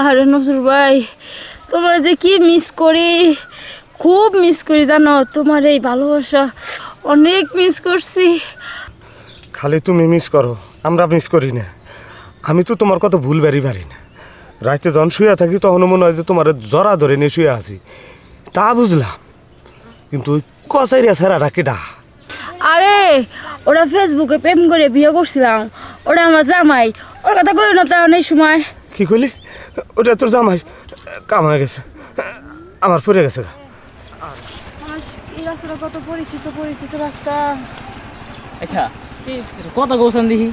আরে নজরুল ভাই, তোমার যে কি মিস করি, খুব মিস করি জানো। তোমার এই ভালোবাসা অনেক মিস করছি। খালি তুমি মিস করো, আমরা মিস করি না। আমি তো তোমার কথা ভুল পারি না। রাতে যখন শুয়ে থাকি তখন মনে হয় যে তোমার জরা ধরে নিয়ে শুয়ে আছি, তা বুঝলাম। কিন্তু ওই কচাইরা ছেড়াটা কেডা? আরে ওরা ফেসবুকে প্রেম করে বিয়ে করছিলাম, ওরা আমার জামাই। ওর কথা কই না তো এই সময়। কি করলি? ওটা তোর জামাই? কাম হয়ে গেছে, আমার পড়ে গেছে। এই রাস্তাটা কত পরিচিত পরিচিত রাস্তা। আচ্ছা কথা কৌশান দেখি,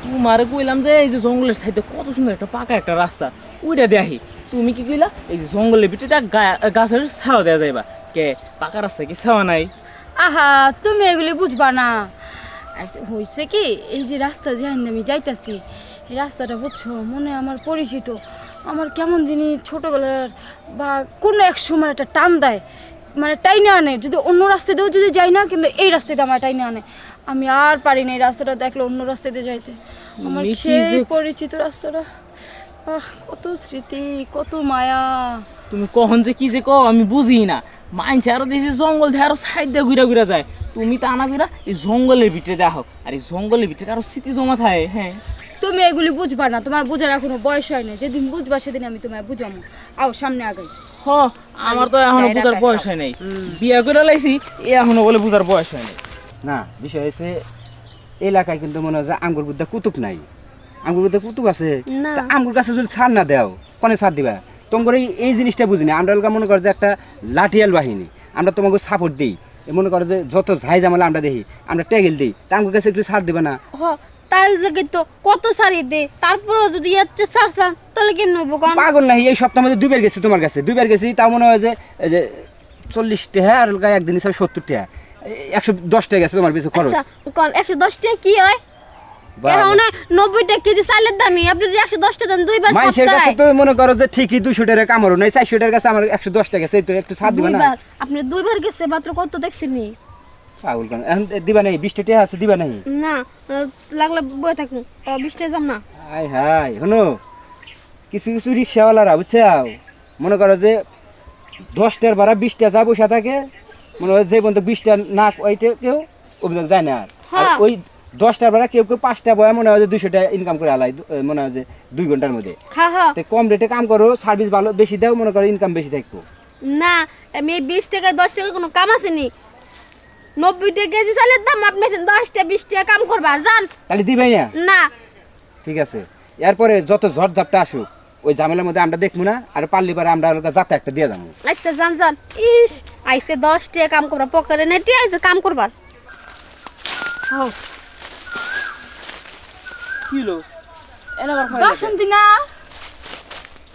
তোমার কইলাম যে এই যে জঙ্গলের সাইডে কত সুন্দর একটা পাকা একটা রাস্তা, ওইটা দেখি। তুমি কি কইলা এই যে জঙ্গলের ভিতরে গাছের ছাওয়া দেওয়া যাইবা, কে পাকা রাস্তা কি ছাওয়া নাই? আহা, তুমি এগুলি বুঝবা না। হয়েছে কি, এই যে রাস্তা যে আমি যাইতাছি, এই রাস্তাটা বুঝছো মনে হয় আমার পরিচিত। আমার কেমন যিনি ছোটোবেলার বা কোনো এক সময় একটা টান দেয়, মানে টাইনে আনে। যদি অন্য রাস্তা দিয়েও যদি যাই না, কিন্তু এই রাস্তাটা আমার টাইনে আনে। আমি আর পারি না এই রাস্তাটা দেখলে অন্য রাস্তা দিয়ে যাইতে। আমার সেই পরিচিত রাস্তাটা, কত স্মৃতি, কত মায়া। তুমি কখন যে কি যে কও আমি বুঝি না। মাইনছে আরো দেখছি জঙ্গল দিয়ে আরো সাইড দিয়ে ঘুরা ঘুরা যায়, তুমি তা না ঘুরা এই জঙ্গলের ভিতরে দেখো। আর এই জঙ্গলের ভিতরে আরো স্মৃতি জমা থাকে। হ্যাঁ, তুমি এগুলি বুঝবা না, তোমার বোঝার এখনো বয়স হয় না। যেদিন বুঝবা সেদিন আমি তোমায় বুঝাবো। আও সামনে আগাই। হ, আমার তো এখনো বুঝার বয়স হয় নাই। বিয়া করে লাইছি, এখনো বলে বুঝার বয়স হয় নাই। না, বিষয় হয়েছে এলাকায় কিন্তু মনে হয় যে আঙ্গুর বুদ্ধা কুতুব নাই। আঙ্গুর বুদ্ধা কুতুব আছে, আঙ্গুর গাছে যদি ছাড় না দেও, কনে ছাড় দিবা? তোমার এই জিনিসটা বুঝি না। আমরা মনে করো যে একটা লাঠিয়াল বাহিনী, আমরা তোমাকে সাপোর্ট দিই। মনে করো যে যত ঝাই জামালা আমরা দেখি, আমরা টেগেল দিই, আঙ্গুর গাছে একটু ছাড় দিবে না? তার লাগে তো কত সারি দে, তারপরেও যদি ইচ্ছে ছাড়ছান তাহলে কি নেবো? পাগল নাহি, এই সপ্তাহের মধ্যে দুইবার গেছি তোমার কাছে, দুইবার গেছি। তাও মনে হয় যে 40 টাকা, আর একদিন হিসাবে 70 টাকা, 110 টাকা গেছে তোমার পিছু খরচ। 110 টাকা কি হয়? এখন 90 টাকা কেজি চালের দামি, আপনি যদি 110 টাকা দেন দুইবার মাইশের কাছে তো মনে করো যে ঠিকই 200 টাকা কামড় নাই, 400 টাকার কাছে আমার 110 টাকা গেছে, তো একটু ছাড় দিবা না? আপনি দুইবার গেছে মাত্র, কত দেখছিনি? পাগল কেন এখন দিবা নাই? 20 টাকা আছে, দিবা নাই? না, লাগলে বই থাকুন, তাও 20 টাকা যাম না। হাই হাই, শোনো, কিছু কিছু রিক্সাওয়ালারা বুঝছাও, মনে করো যে 10 টাকার ভাড়া 20 টাকা যা পয়সা থাকে, মনে হয় যে পর্যন্ত 20 টাকা না ওইটা কেউ অভিযোগ যায় না। আর ওই 10 টাকার ভাড়া কেউ কেউ 5 টাকা বয়া মনে হয় যে 200 টাকা ইনকাম করে আলাই, মনে হয় যে 2 ঘন্টার মধ্যে। কম রেটে কাম করো, সার্ভিস ভালো বেশি দাও, মনে করো ইনকাম বেশি থাকবো। না, আমি 20 টাকা 10 টাকা কোনো কাম আসেনি। 90 টাকা কেজি চালের দাম, আপনি 10 টাকা 20 টাকা কাম করবা জান, তাহলে দিবাই না? না। ঠিক আছে, এরপরে যত ঝড় ঝাপটা আসুক ওই ঝামেলার মধ্যে আমরা দেখবো না। আর পারলি পারে আমরা যাতে একটা দিয়ে যাবো। আচ্ছা জান জান। ইস, আইসে 10 টাকা কাম করবা, পকেটে নেটি আইসে কাম করবার। কিলো এনে আবার খাই বাসন্তী না?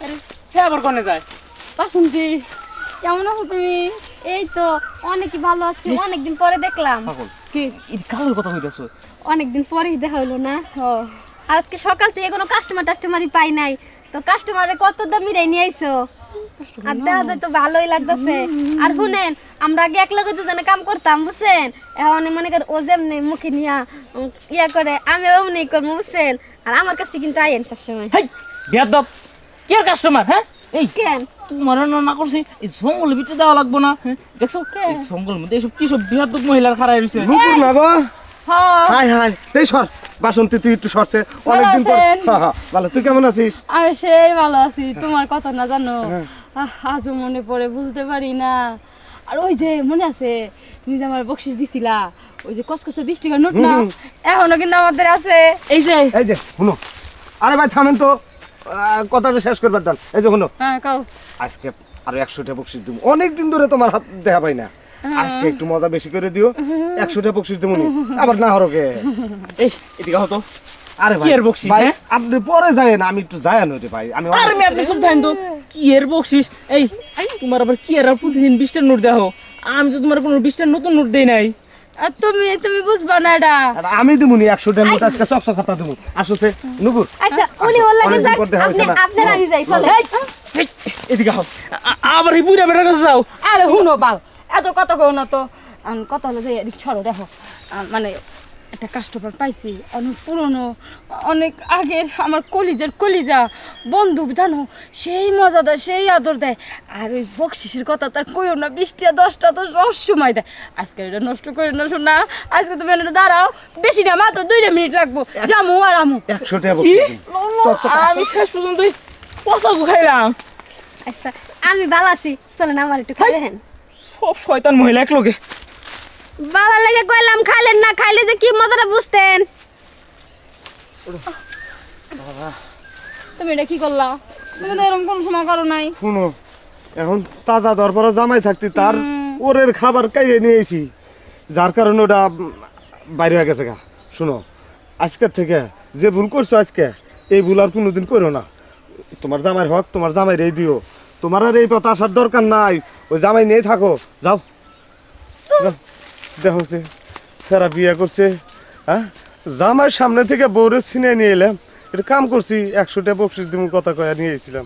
আরে হে আবার কোনে যায়? বাসন্তী, কেমন আছো তুমি? এই তো অনেকই ভালো আছি, অনেকদিন পরে দেখলাম। পাগল কি এই কালোর কথা কইতাছো? অনেকদিন পরেই দেখা হলো না। আজকে সকাল থেকে কোনো কাস্টমারই পাই নাই, তো কাস্টমারে কত দামি রে নিয়ে আইছো। আর দেখা যায় তো ভালোই লাগতেছে। আর শুনেন, আমরা আগে এক লগে দুজনে কাম করতাম বুঝছেন, এখন মনে করেন ও যেমনি মুখে নিয়া ইয়া করে, আমি অমনি করবো বুঝছেন। আর আমার কাছে কিন্তু আইন সবসময়। হেই বেয়াদব, কি আর কাস্টমার? হ্যাঁ, এই কেন তোমার না করছি এই জঙ্গলের ভিতরে দেওয়া লাগবো না? হ্যাঁ দেখছো এই জঙ্গলের মধ্যে এসব কি সব বেয়াদব মহিলার খাড়াই রইছে। নুপুর না গো? হাই হাই, এই সর বাসন্তী, তুই একটু সরছে অনেকদিন পর। ভালো, তুই কেমন আছিস? আমি সেই ভালো আছি, তোমার কথা না জানো আজও মনে পড়ে, ভুলতে পারি না। আর ওই যে মনে আছে তুমি যে আমার বকশিস দিছিলা, ওই যে কসকসে 20 টাকার নোট না, এখনো কিন্তু আমাদের আছে। এই যে শুনো, আরে ভাই থামেন তো, কথাটা শেষ করবার দান। এই যে শুনো, হ্যাঁ কাও, আজকে আরো 100 টাকা বকশিস দিব। অনেকদিন ধরে তোমার হাত দেখা পাই না, আজকে একটু মজা বেশি করে দিও। 100 টাকা বকশিস দিব, আবার না হরকে। এই এদিকে হতো। আরে ভাই, ভাই আপনি পরে যায়েন, আমি একটু যাই না রে ভাই। আমি আপনি সব থাকেন তো, কি এর বকশিস? এই তোমার আবার কি আর প্রতিদিন 20 টাকার নোট দাও? আমি তো তোমার কোনো 20 টাকার নতুন নোট দেই নাই। আর তুমি বুঝবা না এটা। আমি দিমুনি 100 টাকা নোট, আজকে সব খাতা দেবো। আসছে নুপুর, আচ্ছা উনি ওর লাগে যাই, আপনি আমি যাই, চলে। এদিকে হও, আবার এই বুড়া বেটার কাছে যাও। আরে হুনো বাল, এত কথা কও না তো। কথা হলো যে এদিক ছড়ো, দেখো মানে একটা কাস্টমার পাইছি, অনেক পুরনো, অনেক আগের আমার কলিজা বন্ধু, জানো, সেই মজা দেয়, সেই আদর দেয়। আর ওই বকশিসের কথা তার কইও না, 20টা 10টা তো রহস্যময় দেয়। আজকে এটা নষ্ট করে না শোনা, আজকে তুমি এটা দাঁড়াও, বেশি না, মাত্র 2 মিনিট লাগবো, যামু আর আমু। 100 টাকা কি? বকশিস দিন। আমি শেষ পর্যন্ত পচা খাইলাম। আচ্ছা আমি ভালো আছি, চলেন আমার একটু খাই দেখেন। সব শয়তান মহিলা এক লোকে। ভালো লেগে কইলাম, খাইলেন না, খাইলে যে কি মজাটা বুঝতেন। তুমি এটা কি করলা? তুমি তো এরকম কোনো সময় করো নাই। শুনো, এখন তাজা দরবারে জামাই থাকতি তার ওরের খাবার খাইয়ে নিয়েছি, যার কারণে ওটা বাইরে হয়ে গেছে গা। শুনো, আজকের থেকে যে ভুল করছো আজকে, এই ভুল আর কোনোদিন করো না। তোমার জামাইয়ের হক তোমার জামাই রে দিও, তোমার আর এই পথে আসার দরকার নাই। ওই জামাই নিয়ে থাকো, যাও। দেখো সে সেরা বিয়ে করছে, হ্যাঁ, জামাইয়ের সামনে থেকে বউরে ছিনে নিয়ে এলাম, এটা কাম করছি। 100 টাকা বকশিস দিব কথা কয়া নিয়ে এসেছিলাম।